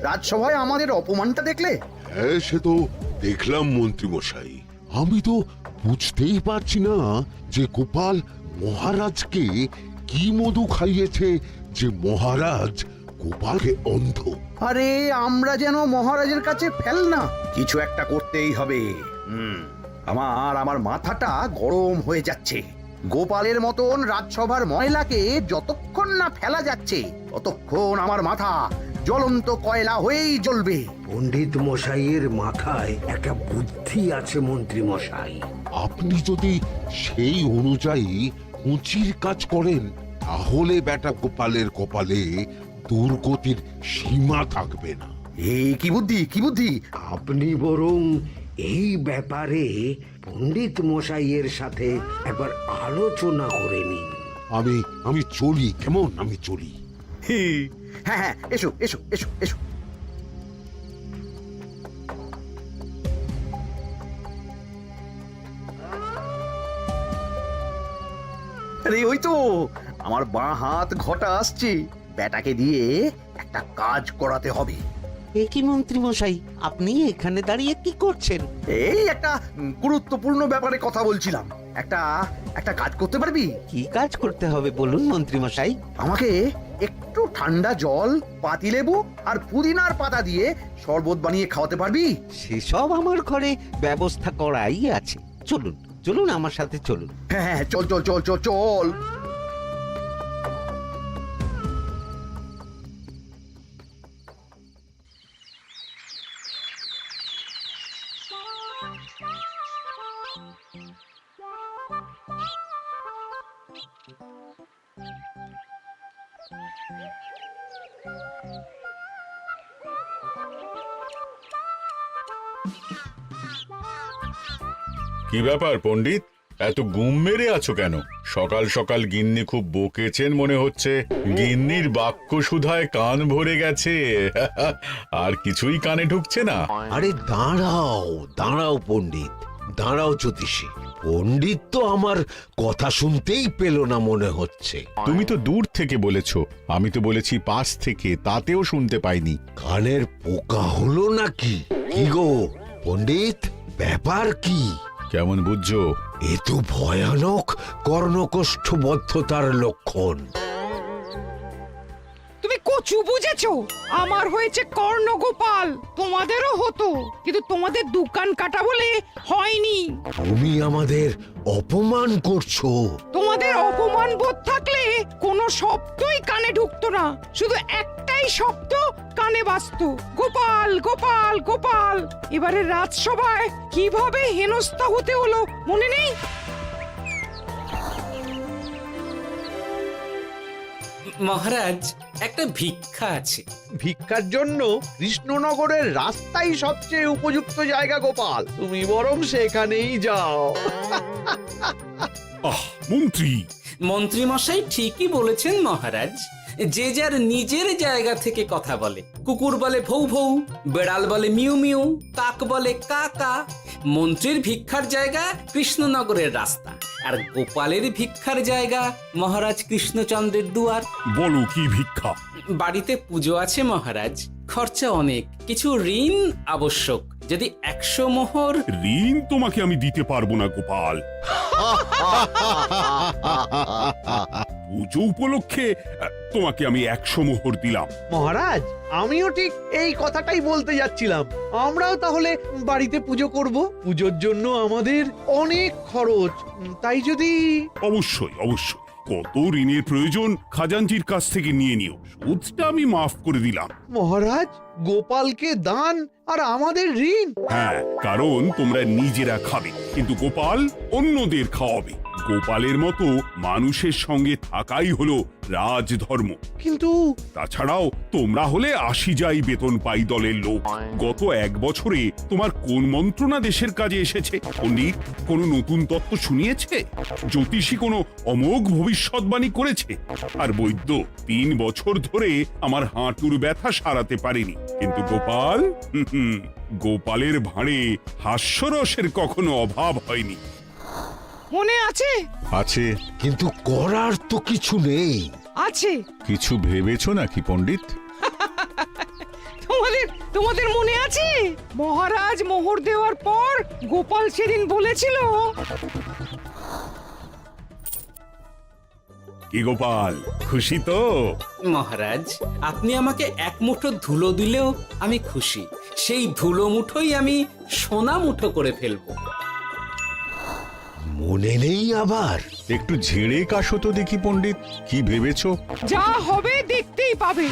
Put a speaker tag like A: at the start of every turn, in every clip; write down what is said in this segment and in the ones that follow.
A: রাজসভায় আমাদের অপমানটা দেখলে?
B: হ্যাঁ, সে তো দেখলাম মন্ত্রী মশাই। আমি তো বুঝতেই পারছি না যে গোপাল মহারাজকে কি মধু খাইয়েছে যে মহারাজ গোপালকে অন্ধ।
A: আরে আমরা যেন মহারাজের কাছে ফেল না, কিছু একটা করতেই হবে। আমার মাথাটা গরম হয়ে যাচ্ছে। গোপালের মতন রাজসভার ময়লাকে যতক্ষণ না ফেলা যাচ্ছে ততক্ষণ আমার মাথা জ্বলন্ত কয়লা হয়েই জ্বলবে।
C: পণ্ডিত মশাইয়ের মাথায় একটা বুদ্ধি আছে মন্ত্রী মশাই।
B: আপনি যদি সেই অনুযায়ী উঁচির কাজ করেন তাহলে বেটা গোপালের কপালে দুর্গতির সীমা থাকবে না।
A: এই কি বুদ্ধি, কি বুদ্ধি?
C: আপনি বরং এই ব্যাপারে পণ্ডিত মশাইয়ের সাথে একবার আলোচনা করে নিন।
B: আমি চলি, কেমন? আমি চলি।
A: হ্যাঁ হ্যাঁ, এসো এসো এসো এসো। আরে ওই তো আমার বাঁ হাত ঘটা আসছে। বেটাকে দিয়ে একটা কাজ করাতে হবে।
D: এ কি মন্ত্রী মশাই, আপনি এখানে দাঁড়িয়ে কি করছেন?
A: এই একটা গুরুত্বপূর্ণ ব্যাপারে কথা বলছিলাম। একটা একটা কাজ করতে পারবি?
D: কি কাজ করতে হবে বলুন মন্ত্রী মশাই।
A: আমাকে একটু ঠান্ডা জল, পাতিলেবু আর পুদিনার পাতা দিয়ে শরবত বানিয়ে খাওয়াতে পারবি?
D: সেসব আমার ঘরে ব্যবস্থা করাই আছে। চলুন চলুন, আমার সাথে চলুন।
A: হ্যাঁ হ্যাঁ, চল চল চল চল চল।
E: কি ব্যাপার পণ্ডিত, এত গুম মেরে আছো কেন? সকাল সকাল গিন্নি খুব বকেছেন মনে হচ্ছে। গিন্নির বাক্য সুধায় কান ভরে গেছে, আর কিছুই কানে ঢুকছে না।
C: আরে দাঁড়াও দাঁড়াও পণ্ডিত, দাঁড়াও জ্যোতিষী। পণ্ডিত তো আমার কথা শুনতেই পেল না মনে হচ্ছে।
E: তুমি তো দূর থেকে বলেছো, আমি তো বলেছি পাশ থেকে, তাতেও শুনতে পাইনি।
C: কানের পোকা হলো নাকি? কি গো পণ্ডিত, ব্যাপার কি?
E: কেমন বুঝছো?
C: এ তো ভয়ানক কর্ণকোষ্ঠবদ্ধতার লক্ষণ।
F: তুমি কচু বুঝেছো? আমার হয়েছে কর্ণগোপাল, তোমাদেরও হতো, কিন্তু তোমাদের দোকান কাটা বলে হয়নি।
C: তুমি আমাদের অপমান করছো।
F: তোমাদের অপমান বোধ থাকলে কোনো শব্দই কানে ঢুকতো না, শুধু একটাই শব্দ কানে বাজতো, গোপাল গোপাল গোপাল। এবারে রাজসভায় কিভাবে হেনস্থা হতে হলো মনে নেই?
G: মহারাজ, একটা ভিক্ষা আছে।
H: ভিক্ষার জন্য কৃষ্ণনগরের রাস্তাই সবচেয়ে উপযুক্ত জায়গা গোপাল, তুমি বরং সেখানেই যাও।
I: মন্ত্রী
G: মন্ত্রী মশাই ঠিকই বলেছেন মহারাজ। যে যার নিজের জায়গা থেকে কথা বলে। কুকুর বলে ভৌ ভৌ, বেড়াল বলে মিউ মিউ, কাক বলে কা কা। মন্ত্রীর ভিক্ষার জায়গা কৃষ্ণনগরের রাস্তা, আর গোপালের ভিক্ষার জায়গা মহারাজ কৃষ্ণচন্দ্রের দুয়ার।
I: বলো কি ভিক্ষা?
G: বাড়িতে পুজো আছে মহারাজ, খরচা অনেক, কিছু ঋণ আবশ্যক। যদি 100 মোহর।
I: ঋণ তোমাকে আমি দিতে পারবো না গোপাল। পুজো উপলক্ষে তোমাকে আমি 100 মোহর দিলাম।
H: মহারাজ, আমিও ঠিক এই কথাটাই বলতে যাচ্ছিলাম। আমরাও তাহলে বাড়িতে পুজো করব। পুজোর জন্য আমাদের অনেক খরচ, তাই যদি...
I: অবশ্যই অবশ্যই, কত ঋণের প্রয়োজন খাজাঞ্চির কাছ থেকে নিয়ে নিও, সুদটা আমি মাফ করে দিলাম।
H: মহারাজ, গোপালকে দান আর আমাদের ঋণ?
I: হ্যাঁ, কারণ তোমরা নিজেরা খাবে, কিন্তু গোপাল অন্যদের খাওয়াবে। গোপালের মতো মানুষের সঙ্গে থাকাই হলো রাজধর্ম।
H: কিন্তু
I: তাছাড়াও তোমরা হলে 80 যাই বেতন পাই দলের লোক। গত 1 বছরে তোমার কোন মন্ত্রণা দেশের কাজে এসেছে? পণ্ডিত কোনো নতুন তত্ত্ব শুনিয়েছে? জ্যোতিষী কোনো অমোঘ ভবিষ্যৎবাণী করেছে? আর বৈদ্য 3 বছর ধরে আমার হাঁটুর ব্যথা সারাতে পারেনি। কিন্তু গোপাল, গোপালের ভাঁড়ে হাস্যরসের কখনো অভাব হয়নি।
F: মনে আছে?
E: আছে।
C: কিন্তু করার তো কিছু নেই।
F: আছে।
E: কিছু ভেবেছো নাকি পণ্ডিত?
F: তোমাদের তোমাদের মনে আছে মহারাজ মোহর দেওয়ার পর গোপাল সেদিন বলেছিল
I: কি গোপাল, খুশি তো?
G: মহারাজ আপনি আমাকে এক মুঠো ধুলো দিলেও আমি খুশি। সেই ধুলো মুঠোই আমি সোনা মুঠো করে ফেলবো।
C: মনে নেই আবার?
E: একটু ঝেড়ে কাশো তো দেখি পণ্ডিত, কি ভেবেছো?
F: যা হবে দেখতেই পাবে।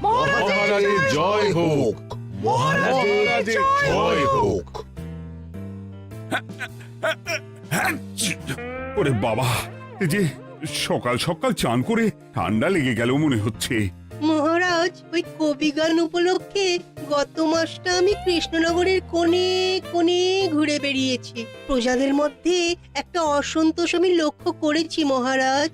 E: মহারাজের জয় হোক,
C: মহারাজের জয় হোক।
I: ওরে বাবা, এই যে সকাল সকাল চান করে ঠান্ডা লেগে গেল মনে হচ্ছে।
J: মহারাজ, ওই কবি গান উপলক্ষে গত মাসটা আমি কৃষ্ণনগরের কোণে কোণে ঘুরে বেরিয়েছি। প্রজাদের মধ্যে একটা অসন্তোষ আমি লক্ষ্য করেছি মহারাজ।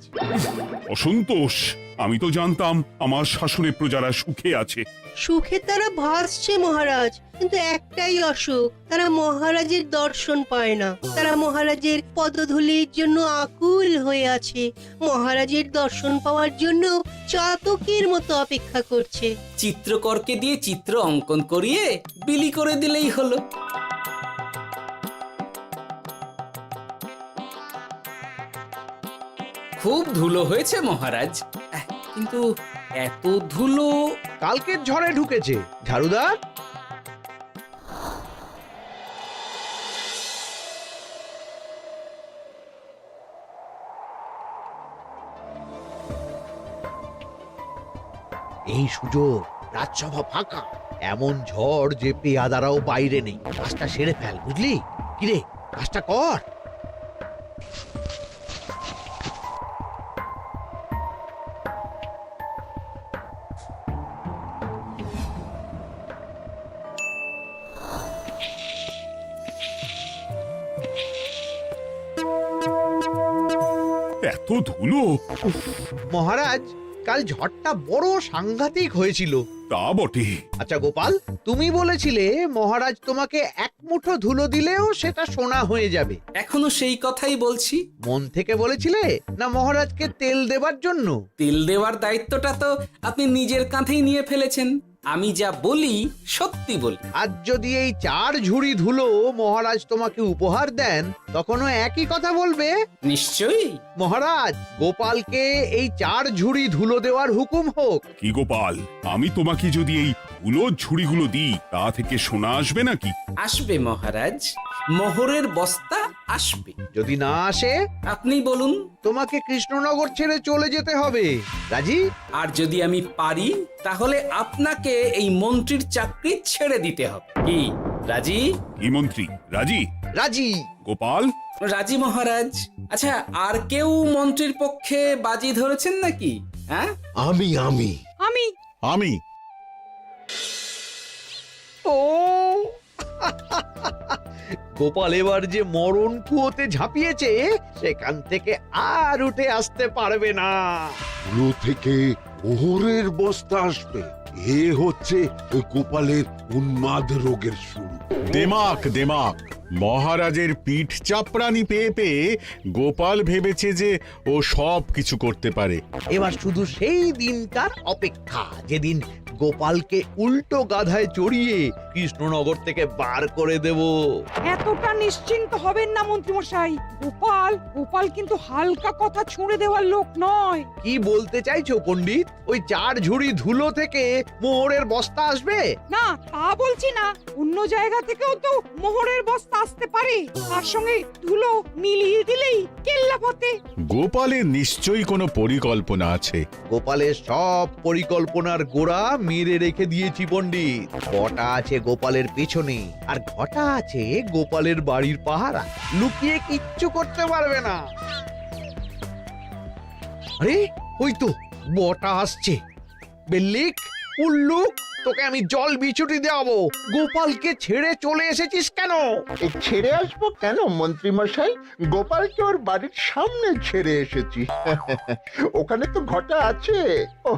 I: অসন্তোষ? আমি তো জানতাম আমার শাসনে প্রজারা সুখে আছে।
J: সুখে তারা ভাসছে মহারাজ, কিন্তু একটাই অসুখ, তারা মহারাজের দর্শন পায় না। তারা মহারাজের পদধূলির জন্য আকুল হয়ে আছে, মহারাজের দর্শন পাওয়ার জন্য চাতকের মতো অপেক্ষা করছে।
G: চিত্রকরকে দিয়ে চিত্র অঙ্কন করিয়ে বিলি করে দিলেই হলো। খুব ধুলো হয়েছে মহারাজ, কিন্তু এত ধুলো।
H: কালকের ঝড়ে ঢুকেছে। ঝাড়ুদার, এই সুযোগ, রাজসভা ফাঁকা, এমন ঝড় যে পেয়াদারাও বাইরে নেই। কাজটা সেরে ফেল, বুঝলি? কিরে, কাজটা কর।
I: এত ধুলো! উফ,
H: মহারাজ, কাল ঝড়টা বড় সাংঘাতিক হয়েছিল।
I: তা বটে।
H: আচ্ছা গোপাল, তুমি বলেছিলে মহারাজ তোমাকে এক মুঠো ধুলো দিলেও সেটা সোনা হয়ে যাবে।
G: এখনো সেই কথাই বলছি।
H: মন থেকে বলেছিলে না মহারাজকে তেল দেবার জন্য?
G: তেল দেওয়ার দায়িত্বটা তো আপনি নিজের কাঁধেই নিয়ে ফেলেছেন। আমি যা বলি সত্যি বলি।
H: আজ যদি এই 4 ঝুড়ি ধুলো মহারাজ তোমাকে উপহার দেন, তখনও একই কথা বলবে?
G: নিশ্চয়ই।
H: মহারাজ, গোপালকে এই 4 ঝুড়ি ধুলো দেওয়ার হুকুম হোক।
I: কি গোপাল, আমি তোমাকে যদি এই ধুলোর ঝুড়িগুলো দিই, তা থেকে সোনা আসবে নাকি?
G: আসবে মহারাজ, মোহরের বস্তা আসবে।
H: যদি না আসে,
G: আপনি বলুন।
H: তোমাকে কৃষ্ণনগর ছেড়ে চলে যেতে হবে। রাজি?
G: আর যদি আমি পারি, তাহলে আপনাকে এই মন্ত্রীর চাকরি ছেড়ে দিতে হবে। কি রাজি?
I: কি মন্ত্রী, রাজি?
H: রাজি।
I: গোপাল?
G: রাজি মহারাজ। আচ্ছা, আর কেউ মন্ত্রীর পক্ষে বাজি ধরেছেন নাকি? হ্যাঁ,
C: আমি আমি
F: আমি
E: আমি
H: ও গোপাল এবার যে মরণ কুয়োতে ঝাঁপিয়েছে, সেখান থেকে আর উঠে আসতে পারবে না।
B: ধুলো থেকে মোহরের বস্তা আসবে, এ হচ্ছে ওই গোপালের উন্মাদ রোগের শুরু।
E: দেমাক দেমাক, মহারাজের পিঠ চাপড়ানি পেয়ে পেয়ে গোপাল ভেবেছে যে ও সব কিছু করতে পারে।
H: এবার শুধু সেই দিনটার অপেক্ষা, যেদিন গোপালকে উল্টো গাধায় চড়িয়ে কৃষ্ণনগর থেকে বার করে দেব।
F: এতটা নিশ্চিন্ত হবেন না মন্ত্রীমশাই। গোপাল গোপাল কিন্তু হালকা কথা ছুঁড়ে দেওয়ার লোক নয়।
H: কি বলতে চাইছো পণ্ডিত? ওই 4 ঝুড়ি ধুলো থেকে মোহরের বস্তা আসবে?
F: না, তা বলছি না। অন্য জায়গা থেকেও তো মোহরের বস্তা আসতে পারে। তার সঙ্গে ধুলো মিলিয়ে দিলেই কেল্লাফতে।
E: গোপালের নিশ্চয়ই কোনো পরিকল্পনা আছে।
H: গোপালের সব পরিকল্পনার গোড়া মেরে রেখে দিয়েছি পণ্ডিত। ঘটা আছে গোপালের পেছনে, আর ঘটা আছে গোপালের বাড়ির পাহারা। লুকিয়ে কিচ্ছু করতে পারবে না। আরে ওই তো বটা আসছে। বেল্লিক, উল্লুক, তোকে আমি জল বিছুটি দেওয়াবো। গোপালকে ছেড়ে চলে এসেছিস কেন?
K: ছেড়ে আসবো কেন মন্ত্রী মশাই? গোপালকে ওর বাড়ির সামনে ছেড়ে এসেছি। ওখানে তো ঘটা আছে। ও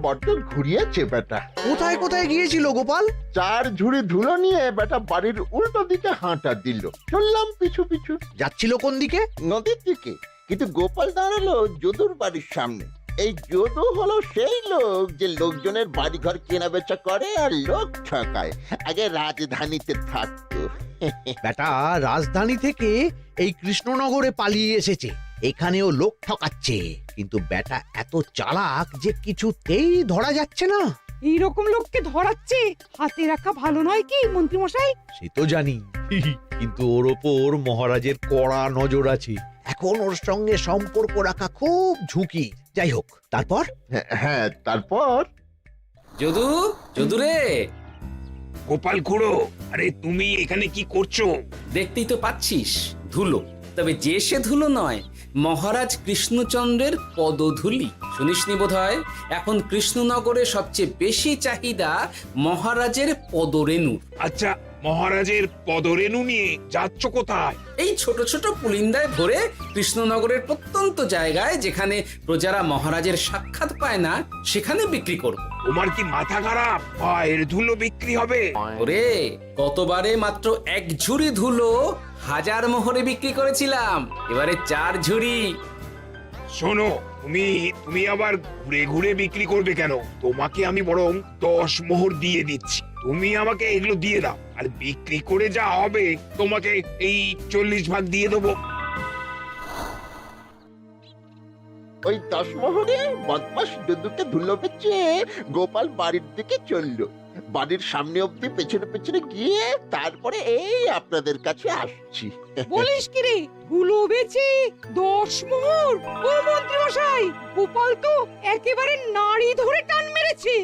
K: বড্ড ঘুরিয়েছে বেটা।
H: কোথায় কোথায় গিয়েছিল গোপাল?
K: 4 ঝুড়ি ধুলো নিয়ে বেটা বাড়ির উল্টো দিকে হাঁটা দিল। চললাম পিছু পিছু
H: যাচ্ছিল কোন দিকে?
K: নদীর দিকে, কিন্তু গোপাল দাঁড়ালো যদুর বাড়ির সামনে। এই যদু হলো সেই লোক যে লোকজনের বাড়িঘর কেনা বেচা করে আর লোক ঠকায়। আগে রাজধানীতে থাকতো।
H: বেটা রাজধানী থেকে এই কৃষ্ণনগরে পালিয়ে এসেছে, এখানেও লোক ঠকাচ্ছে। কিন্তু বেটা এত চালাক যে কিছুতেই ধরা যাচ্ছে না।
F: এইরকম লোককে ধরাচ্ছে হাতে রাখা ভালো নয় কি মন্ত্রী মশাই?
H: সে তো জানি, কিন্তু ওর ওপর মহারাজের কড়া নজর আছে। এখন ওর সঙ্গে সম্পর্ক রাখা খুব ঝুঁকি। যাই হোক, তারপর?
K: হ্যাঁ তারপর
G: যদু, যদু রে,
I: গোপাল খুড়ো, আরে তুমি এখানে কি করছো?
G: দেখতেই তো পাচ্ছিস ধুলো। তবে যে সে ধুলো নয়, মহারাজ কৃষ্ণচন্দ্রের পদধূলি। শুনিসনি বোধহয় এখন কৃষ্ণনগরে সবচেয়ে বেশি চাহিদা মহারাজের পদরেণুর।
I: আচ্ছা, মহারাজের পদরেণু নিয়ে যাচ্ছ কোথায়?
G: এই ছোট ছোট পুলিন্দায় ভরে কৃষ্ণনগরের প্রত্যন্ত জায়গায় যেখানে প্রজারা মহারাজের সাক্ষাৎ পায় না সেখানে বিক্রি করব।
I: তোমার কি মাথা খারাপ? পায়ের ধুলো বিক্রি হবে?
G: ওরে, গতবারে মাত্র 1 ঝুড়ি ধুলো 1000 মোহরে বিক্রি করেছিলাম, এবারে 4 ঝুড়ি।
I: শোনো, তুমি আবার ঘুরে ঘুরে বিক্রি করবে কেন? তোমাকে আমি বরং 10 মোহর দিয়ে দিচ্ছি। তুমি আমাকে এগুলো দিয়ে দাও, আর বিক্রি করে যা হবে তোমাকে এই 40 ভাগ দিয়ে দেবো।
K: ওই 10 মোহরে বদমাস যদুকে ধুলো বেচে গোপাল বাড়ির দিকে চললো। বাড়ির সামনে অব্দি পেছনে পেছনে গিয়ে তারপরে এই আপনাদের কাছে আসছি।
F: বলিস কি রে, ধুলো বেচে 10 মোহর? ও মন্ত্রী মশাই, গোপাল তো একেবারে নাড়ি ধরে টান মেরেছে।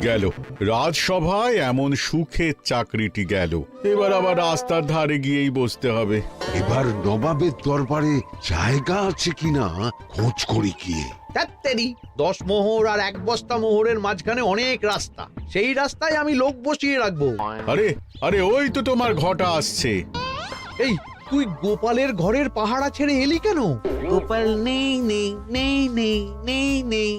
E: গেল রাজসভায় এমন সুখের চাকরিটি গেল। এবার আবার রাস্তার ধারে গিয়েই বসতে হবে।
B: এবার নবাবের দরবারে জায়গা আছে কিনা খোঁজ করি গিয়ে।
H: ধ্যাত্তেরি, 10 মোহর আর 1 বস্তা মোহরের মাঝখানে অনেক রাস্তা। সেই রাস্তায় আমি লোক বসিয়ে রাখবো।
E: আরে আরে, ওই তো তোমার ঘটা আসছে।
H: এই, তুই গোপালের ঘরের পাহারা ছেড়ে এলি কেন?
D: গোপাল নেই নেই নেই নেই নেই নেই।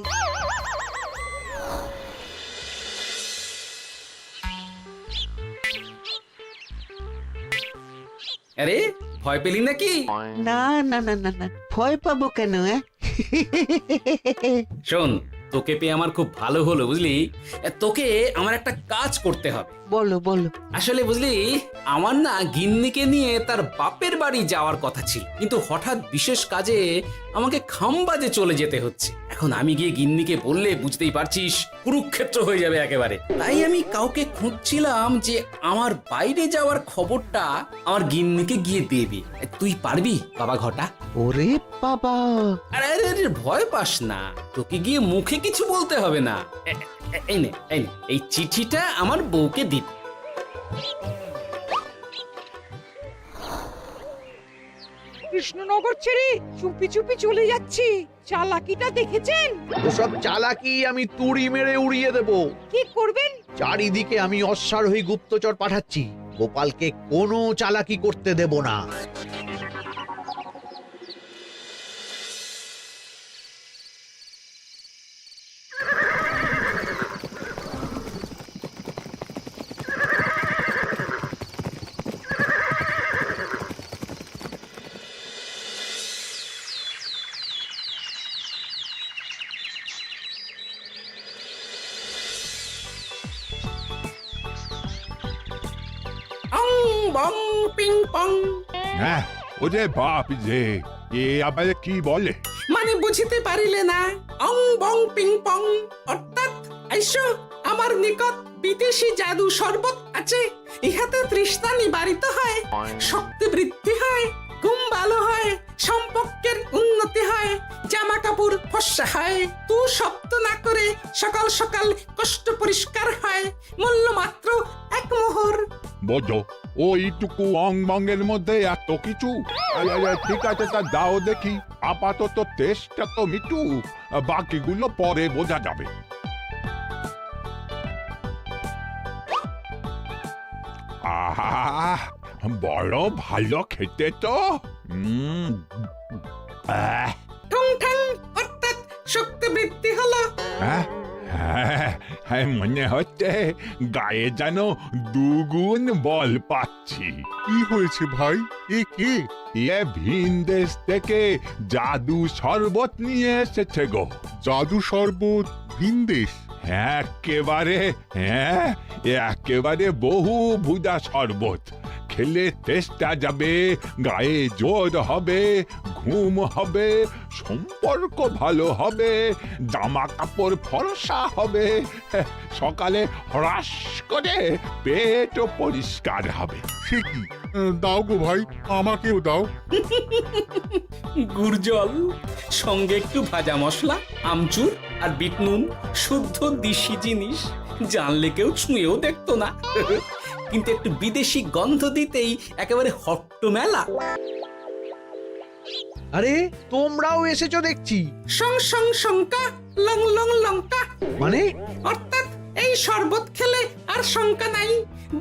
G: আরে, ভয় পেলি নাকি?
D: না না না না না, ভয় পাবো কেন?
G: শোন, তোকে পেয়ে আমার খুব ভালো হলো বুঝলি। তোকে আমার একটা কাজ করতে হবে।
D: বলো বলো।
G: আসলে বুঝলি, আমার না গিন্নিকে নিয়ে তার বাপের বাড়ি যাওয়ার কথা ছিল, কিন্তু হঠাৎ বিশেষ কাজে আমাকে খামবাজে চলে যেতে হচ্ছে। এখন আমি গিয়ে গিন্নিকে বললে বুঝতেই পারছিস কুরুক্ষেত্র হয়ে যাবে একেবারে। তাই আমি কাউকে খুঁজছিলাম যে আমার বাইরে যাওয়ার খবরটা আমার গিন্নিকে গিয়ে দেবে। তুই পারবি বাবা ঘটা?
D: ওরে বাবা!
G: আরে আরে আরে, ভয় পাস না, তোকে গিয়ে মুখে কিছু বলতে হবে না। এই নে, এই চিঠিটা আমার বউকে দিবি।
F: কৃষ্ণনগর ছেড়ে চুপি চুপি চলে যাচ্ছি, চালাকিটা দেখেছেন?
H: ওসব চালাকি আমি তুড়ি মেরে উড়িয়ে দেব।
F: কি করবেন?
H: চারিদিকে আমি অশ্বারোহী গুপ্তচর পাঠাচ্ছি। গোপালকে কোনো চালাকি করতে দেব না।
G: অং বং পিং পং।
I: হ্যাঁ, ওরে বাপ রে, এ আবার কি বলে?
G: মানে বুঝিতে পারিলে না? অং বং পিং পং অর্থাৎ আইসো আমার নিকট বিদেশি জাদু শরবত আছে। ইহাতে তৃষ্ণা নিবারিত হয়, শক্তি বৃদ্ধি হয়, ঘুম ভালো হয়, সম্পর্কের উন্নতি হয়, জামা কাপড় ফর্সা হয়, তু শব্দ না করে সকাল সকাল কষ্ট পরিষ্কার হয়। মূল্য মাত্র 1 মোহর।
I: বোঝো, ওইটুকু অং বঙ্গের মধ্যে এত কিছু? ঠিক আছে, তা দাও দেখি। আপাতত টেস্টটা তো মিটু, বাকিগুলো পরে বোঝা যাবে। আহ বড় ভালো খেতে তো
F: ঠং ঠং অর্থাৎ শক্তি বৃদ্ধি হলো।
I: হ্যাঁ মনে হচ্ছে গায়ে যেন দুগুণ বল পাচ্ছি। কি হয়েছে ভাই? এ কে? এ ভিন দেশ থেকে জাদু শরবত নিয়ে এসেছে গো। জাদু শরবত ভিন দেশ? একেবারে বহু ভুজা শরবত। খেলে তেষ্টা যাবে, গায়ে জোর হবে, ঘুম হবে, সম্পর্ক ভালো হবে, জামা কাপড় ফর্সা হবে, সকালে হ্রাস করে পেটও পরিষ্কার হবে। সে কি? দাও গো ভাই, আমাকেও দাও।
G: গুড় জল, সঙ্গে একটু ভাজা মশলা, আমচুর আর বিট নুন, শুদ্ধ দেশি জিনিস। জানলে কেউ ছুঁয়েও দেখতো না, কিন্তু একটু বিদেশি গন্ধ দিতেই একেবারে হট্টমেলা।
H: আরে তোমরাও এসেছো দেখছি।
F: সং সং শঙ্কা, লং লং লঙ্কা।
H: মানে
F: অর্থাৎ এই শরবত খেলে আর শঙ্কা নাই,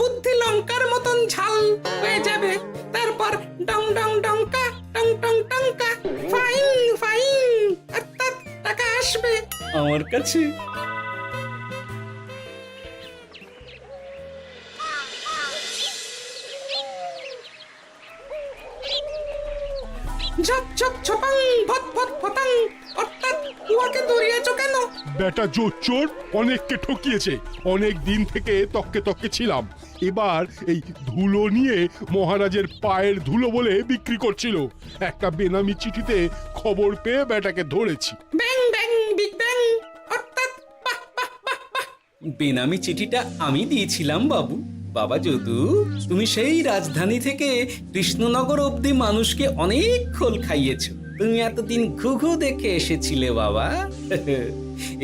F: বুদ্ধি লঙ্কার মতন ঝাল হয়ে যাবে। তারপর ডং ডং ডঙ্কা, টং টং টঙ্কা, ফাইন ফাইন, অর্থাৎ টাকা আসবে
G: আমার কাছে।
F: ঝপ ঝপ ছপাং, ভট ভট ফটাং, অর্থাৎ উহাকে দৌড়িয়েছো কেন?
I: বেটা চোর অনেককে ঠকিয়েছে। অনেক দিন থেকে তককে তককে ছিলাম। এবার এই ধুলো নিয়ে মহারাজের পায়ের ধুলো বলে বিক্রি করছিল। একটা বেনামি চিঠিতে খবর পেয়ে বেটাকে ধরেছি।
F: ব্যাং ব্যাং বিগ ব্যাং, অর্থাৎ বাহ বাহ বাহ বাহ।
G: বেনামি চিঠিটা আমি দিয়েছিলাম বাবু। বাবা যদু, তুমি সেই রাজধানী থেকে কৃষ্ণনগর অবধি মানুষকে অনেক খোল খাইয়েছ। তুমি এতদিন ঘুঘু দেখে এসেছিলে বাবা,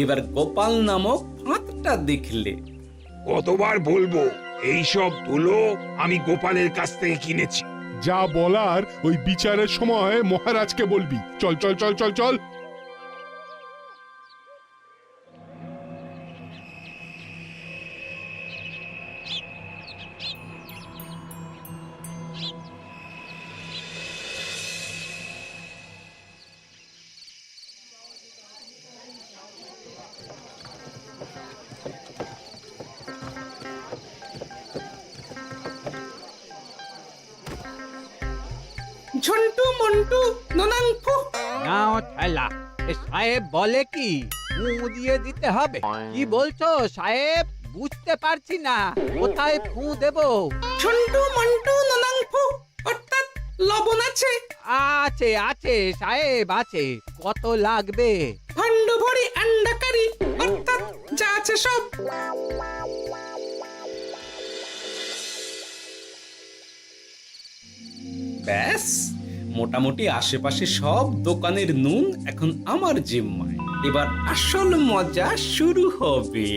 G: এবার গোপাল নামক ফাঁদটা দেখলে।
L: কতবার বলবো এইসব ধুলো আমি গোপালের কাছ থেকে কিনেছি।
I: যা বলার ওই বিচারের সময় মহারাজকে বলবি। চল চল চল চল চল।
F: ঝন্টু মন্টু ননাংফু।
D: নাও ঠেলা। সাহেব বলে কি ফু দিয়ে দিতে হবে? কি বলছো সাহেব? বুঝতে পারছি না, কোথায় ফু দেব?
F: ঝন্টু মন্টু ননাংফু, অর্থাৎ লবণ আছে?
D: আছে আছে সাহেব আছে। কত লাগবে?
F: ভান্ড ভরি আন্ডাকারি, অর্থাৎ যা আছে সব।
G: ব্যাস, মোটামুটি আশেপাশে সব দোকানের নুন এখন আমার জিম্মায়। এবার আসল মজা শুরু হবে।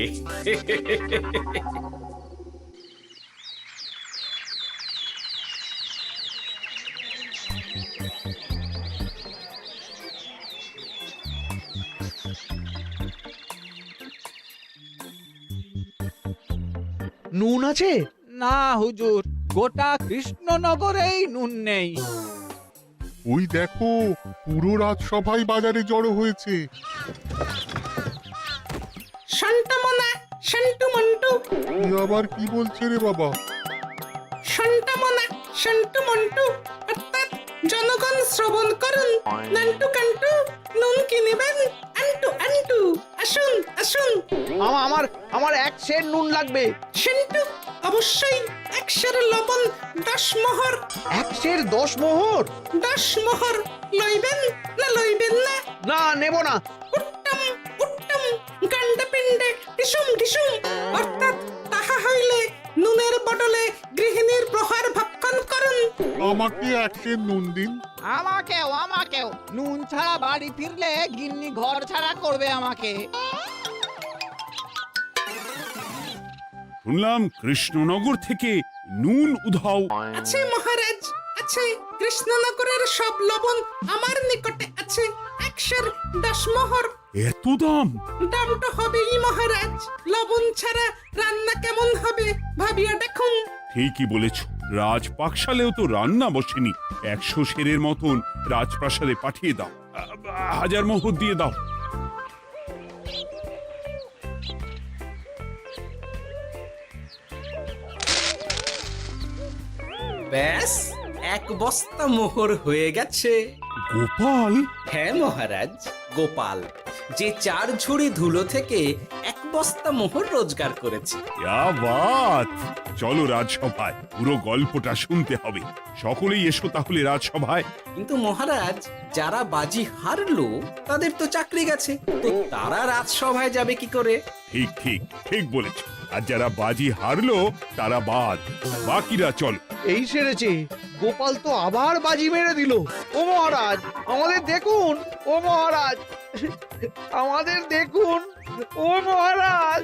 H: নুন আছে?
D: না হুজুর, গোটা কৃষ্ণনগরেই নুন নেই।
I: ওই দেখো, পুরো রাজসভাই বাজারে জড়ো হয়েছে।
F: শান্তামনা, শান্টু মন্টু।
I: আবার কি বলছে রে বাবা?
F: শান্তামনা, শান্টু মন্টু, অর্থাৎ জনগণ শ্রবণ করুন। নান্টু কান্টু, নুন কিনিবেন? আন্টু আন্টু, আসুন আসুন।
H: আমার আমার এক সের নুন লাগবে।
F: শান্টু, অবশ্যই 1 সের লবণ 10 মোহর।
H: 1 সের 10 মোহর?
F: 10 মোহর লইবেন না লইবেন না?
H: না, নেব না।
F: উত্তম উত্তম, গান্ডা পিণ্ডে ঢিসুম ঢিসুম, অর্থাৎ তাহা হইলে নুনের বদলে গৃহিণীর প্রহার ভক্ষণ করুন।
I: আমাকে 1 সের নুন দিন।
D: আমাকেও আমাকেও। নুন ছাড়া বাড়ি ফিরলে গিন্নি ঘর ছাড়া করবে আমাকে।
I: শুনলাম কৃষ্ণনগর থেকে নুন উধাও।
F: আছে মহারাজ, আছে। কৃষ্ণনগরের সব লবণ আমার নিকটে আছে। 1 সের 10 মোহর।
I: এত দাম?
F: দাম তো হবেই মহারাজ। লবণ ছাড়া রান্না কেমন হবে ভাবিয়া দেখুন।
I: ঠিকই বলেছ, রাজপাকশালেও তো রান্না বসেনি। 100 সেরের মতন রাজপ্রাসাদে পাঠিয়ে দাও। 1000 মোহর দিয়ে দাও।
G: ব্যাস 1 বস্তা মোহর হয়ে গেছে।
I: গোপাল,
G: হ্যাঁ মহারাজ, গোপাল, যে 4 ঝুড়ি ধুলো থেকে 1 বস্তা মোহর রোজগার করেছে।
I: ইয়া বাত! চলো রাজসভায়, পুরো গল্পটা শুনতে হবে। সকলেই এসো তাহলে রাজসভায়।
G: কিন্তু মহারাজ, যারা বাজি হারলো তাদের তো চাকরি গেছে, তো তারা রাজসভায় যাবে কি করে?
I: ঠিক ঠিক ঠিক বলেছ। আর যারা বাজি হারলো তারা বাদ, বাকিরা চল।
H: এই সেরেছে, গোপাল তো আবার বাজি মেরে দিল। ও মহারাজ, আমাদের দেখুন। ও মহারাজ, আমাদের দেখুন। ও মহারাজ।